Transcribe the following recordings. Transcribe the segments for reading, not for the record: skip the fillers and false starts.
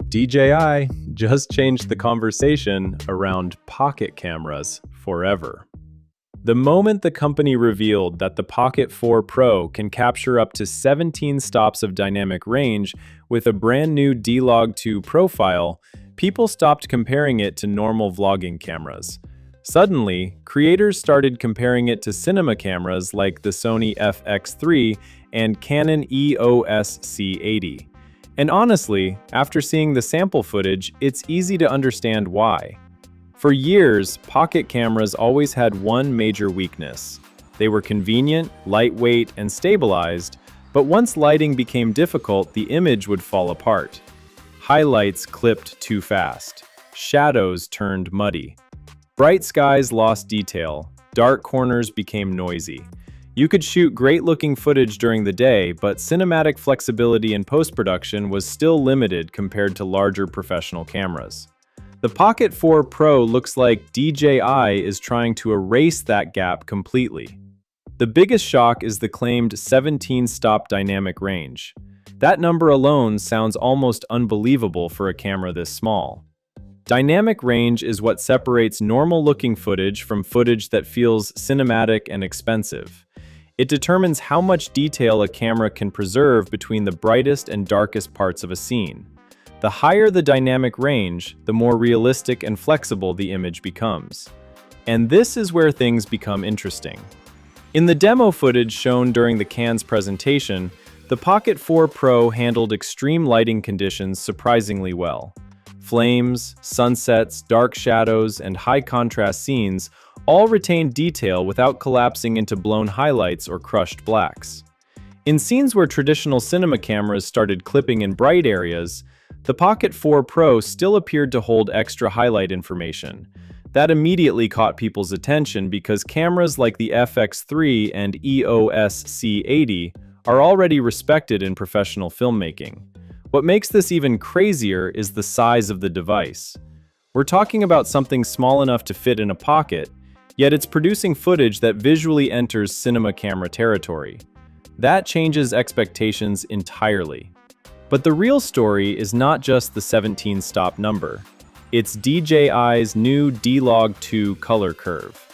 DJI just changed the conversation around pocket cameras forever. The moment the company revealed that the Pocket 4 Pro can capture up to 17 stops of dynamic range with a brand new D-LOG2 profile, people stopped comparing it to normal vlogging cameras. Suddenly, creators started comparing it to cinema cameras like the Sony FX3 and Canon EOS C80. And honestly, after seeing the sample footage, it's easy to understand why. For years, pocket cameras always had one major weakness. They were convenient, lightweight, and stabilized, but once lighting became difficult, the image would fall apart. Highlights clipped too fast. Shadows turned muddy. Bright skies lost detail. Dark corners became noisy. You could shoot great-looking footage during the day, but cinematic flexibility in post-production was still limited compared to larger professional cameras. The Pocket 4 Pro looks like DJI is trying to erase that gap completely. The biggest shock is the claimed 17-stop dynamic range. That number alone sounds almost unbelievable for a camera this small. Dynamic range is what separates normal-looking footage from footage that feels cinematic and expensive. It determines how much detail a camera can preserve between the brightest and darkest parts of a scene. The higher the dynamic range, the more realistic and flexible the image becomes. And this is where things become interesting. In the demo footage shown during the Cannes presentation, the Pocket 4 Pro handled extreme lighting conditions surprisingly well. Flames, sunsets, dark shadows, and high-contrast scenes all retained detail without collapsing into blown highlights or crushed blacks. In scenes where traditional cinema cameras started clipping in bright areas, the Pocket 4 Pro still appeared to hold extra highlight information. That immediately caught people's attention because cameras like the FX3 and EOS C80 are already respected in professional filmmaking. What makes this even crazier is the size of the device. We're talking about something small enough to fit in a pocket, yet it's producing footage that visually enters cinema camera territory. That changes expectations entirely. But the real story is not just the 17-stop number. It's DJI's new D-LOG2 color curve.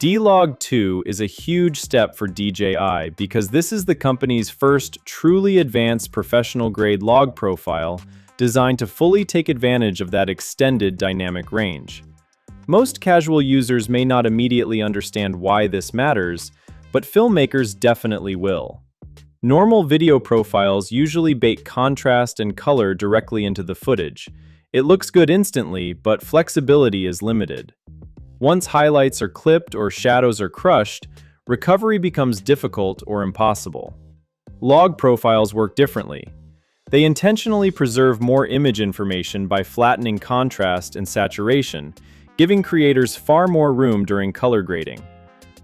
D-LOG2 is a huge step for DJI because this is the company's first truly advanced professional-grade log profile designed to fully take advantage of that extended dynamic range. Most casual users may not immediately understand why this matters, but filmmakers definitely will. Normal video profiles usually bake contrast and color directly into the footage. It looks good instantly, but flexibility is limited. Once highlights are clipped or shadows are crushed, recovery becomes difficult or impossible. Log profiles work differently. They intentionally preserve more image information by flattening contrast and saturation, giving creators far more room during color grading.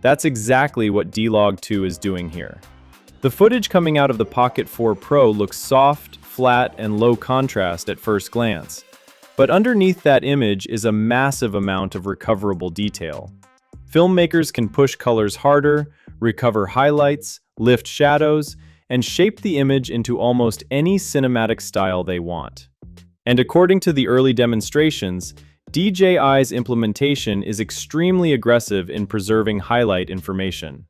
That's exactly what D-LOG2 is doing here. The footage coming out of the Pocket 4 Pro looks soft, flat, and low contrast at first glance. But underneath that image is a massive amount of recoverable detail. Filmmakers can push colors harder, recover highlights, lift shadows, and shape the image into almost any cinematic style they want. And according to the early demonstrations, DJI's implementation is extremely aggressive in preserving highlight information.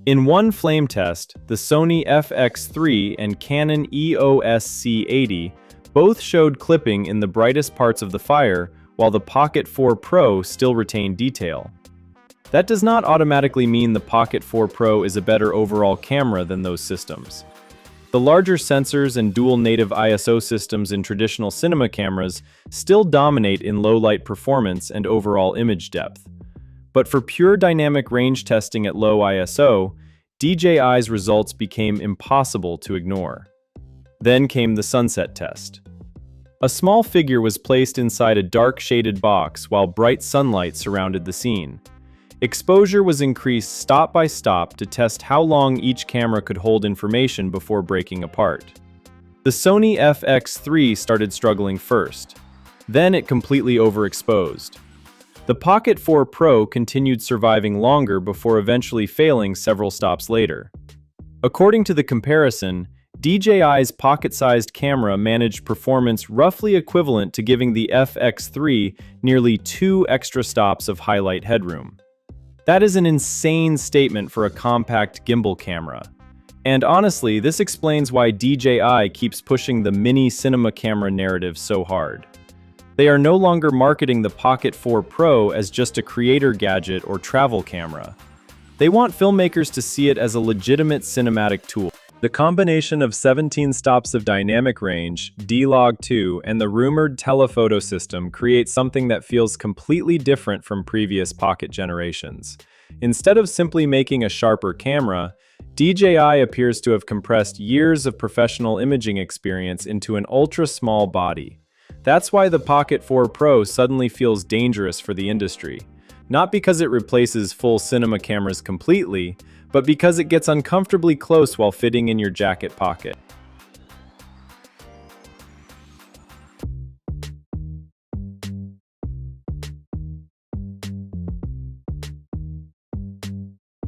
In one flame test, the Sony FX3 and Canon EOS C80 both showed clipping in the brightest parts of the fire, while the Pocket 4 Pro still retained detail. That does not automatically mean the Pocket 4 Pro is a better overall camera than those systems. The larger sensors and dual native ISO systems in traditional cinema cameras still dominate in low-light performance and overall image depth. But for pure dynamic range testing at low ISO, DJI's results became impossible to ignore. Then came the sunset test. A small figure was placed inside a dark shaded box while bright sunlight surrounded the scene. Exposure was increased stop by stop to test how long each camera could hold information before breaking apart. The Sony FX3 started struggling first. Then it completely overexposed. The Pocket 4 Pro continued surviving longer before eventually failing several stops later. According to the comparison, DJI's pocket-sized camera managed performance roughly equivalent to giving the FX3 nearly 2 extra stops of highlight headroom. That is an insane statement for a compact gimbal camera. And honestly, this explains why DJI keeps pushing the mini cinema camera narrative so hard. They are no longer marketing the Pocket 4 Pro as just a creator gadget or travel camera. They want filmmakers to see it as a legitimate cinematic tool. The combination of 17 stops of dynamic range, D-LOG2, and the rumored telephoto system creates something that feels completely different from previous Pocket generations. Instead of simply making a sharper camera, DJI appears to have compressed years of professional imaging experience into an ultra-small body. That's why the Pocket 4 Pro suddenly feels dangerous for the industry. Not because it replaces full cinema cameras completely, but because it gets uncomfortably close while fitting in your jacket pocket.